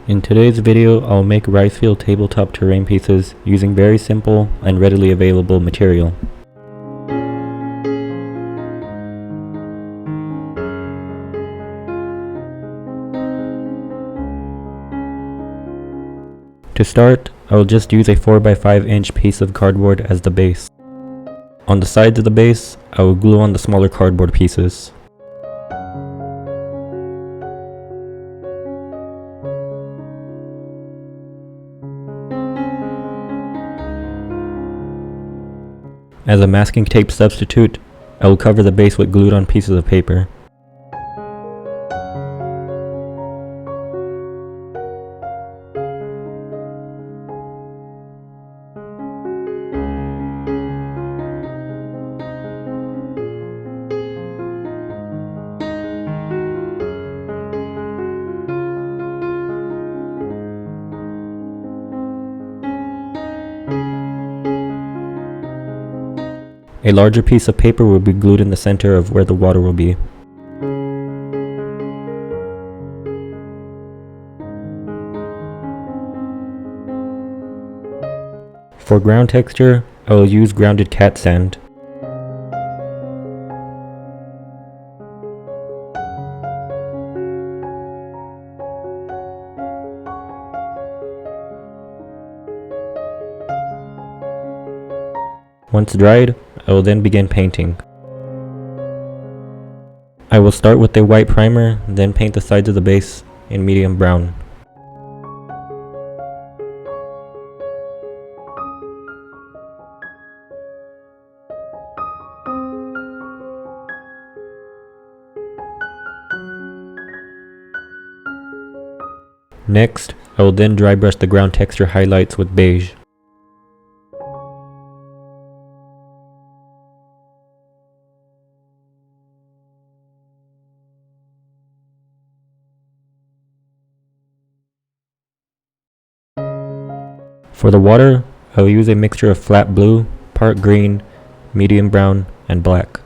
In today's video, I'll make rice field tabletop terrain pieces using very simple and readily available material. To start, I will just use a 4x5 inch piece of cardboard as the base. On the sides of the base, I will glue on the smaller cardboard pieces. As a masking tape substitute, I will cover the base with glued on pieces of paper. A larger piece of paper will be glued in the center of where the water will be. For ground texture, I will use grounded cat sand. Once dried, I will then begin painting. I will start with a white primer, then paint the sides of the base in medium brown. Next, I will then dry brush the ground texture highlights with beige. For the water, I will use a mixture of flat blue, part green, medium brown, and black.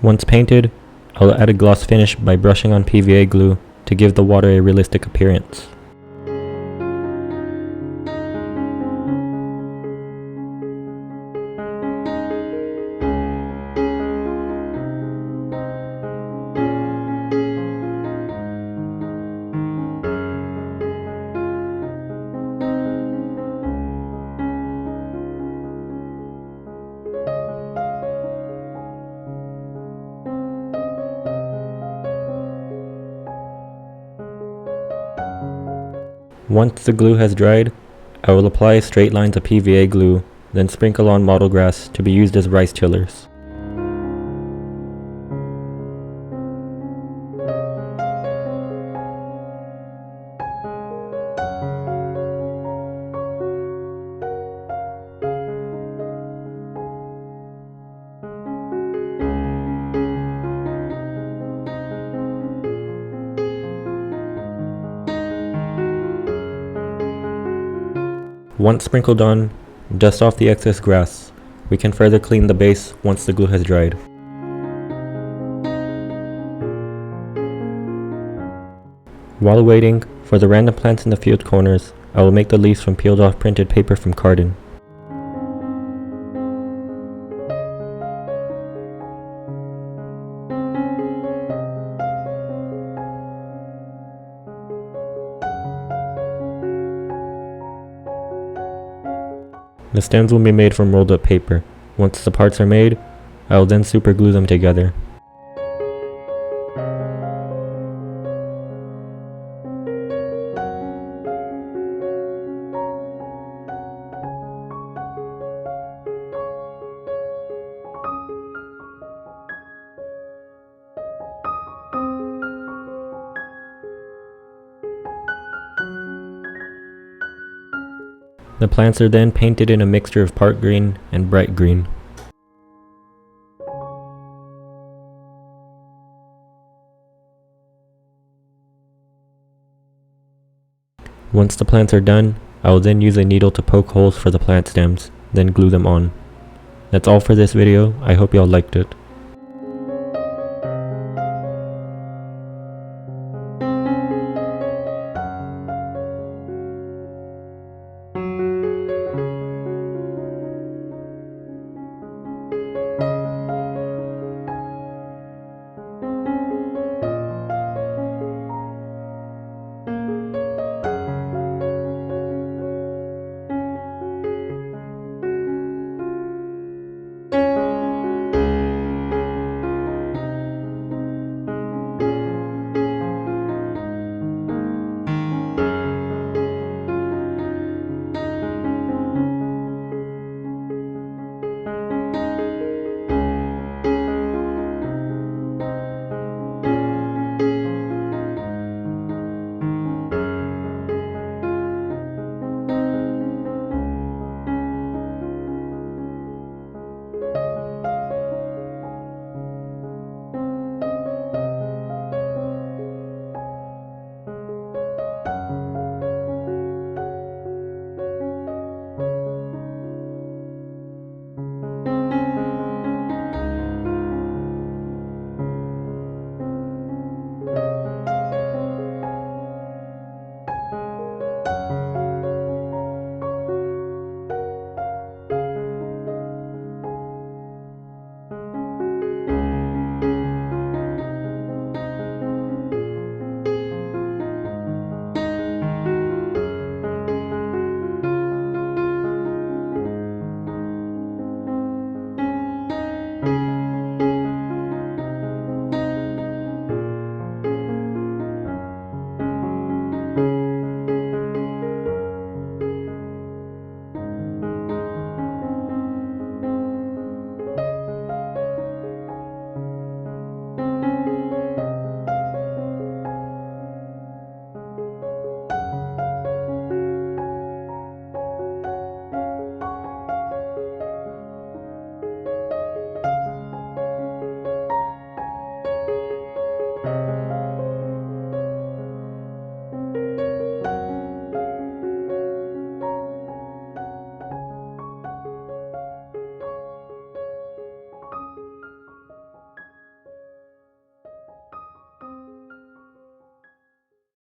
Once painted, I'll add a gloss finish by brushing on PVA glue to give the water a realistic appearance. Once the glue has dried, I will apply straight lines of PVA glue, then sprinkle on model grass to be used as rice tillers. Once sprinkled on, dust off the excess grass. We can further clean the base once the glue has dried. While waiting, for the random plants in the field corners, I will make the leaves from peeled off printed paper from carton. The stems will be made from rolled up paper. Once the parts are made, I will then super glue them together. The plants are then painted in a mixture of part green and bright green. Once the plants are done, I will then use a needle to poke holes for the plant stems, then glue them on. That's all for this video. I hope y'all liked it.